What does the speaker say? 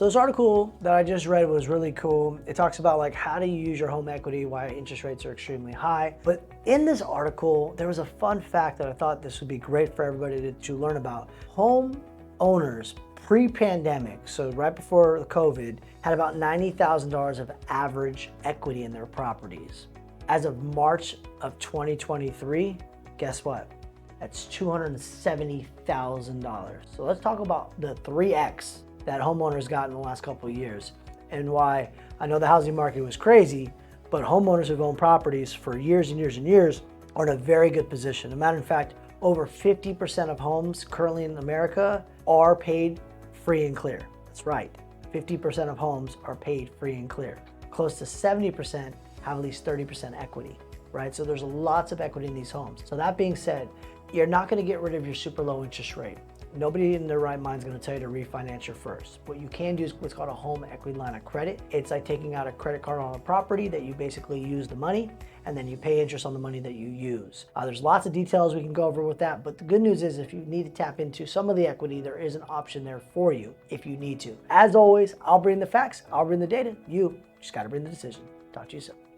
So this article that I just read was really cool. It talks about like how do you use your home equity, why interest rates are extremely high. But in this article, there was a fun fact that I thought this would be great for everybody to learn about. Home owners pre-pandemic, so right before COVID, had about $90,000 of average equity in their properties. As of March of 2023, guess what? That's $270,000. So let's talk about the 3X that homeowners got in the last couple of years, and why I know the housing market was crazy, but homeowners who've owned properties for years and years and years are in a very good position. As a matter of fact, over 50% of homes currently in America are paid free and clear. That's right, 50% of homes are paid free and clear. Close to 70% have at least 30% equity, right? So there's lots of equity in these homes. So that being said, you're not gonna get rid of your super low interest rate. Nobody in their right mind is going to tell you to refinance your first. What you can do is what's called a home equity line of credit. It's like taking out a credit card on a property that you basically use the money and then you pay interest on the money that you use. There's lots of details we can go over with that, but the good news is if you need to tap into some of the equity, there is an option there for you if you need to. As always, I'll bring the facts, I'll bring the data. You just got to bring the decision. Talk to you soon.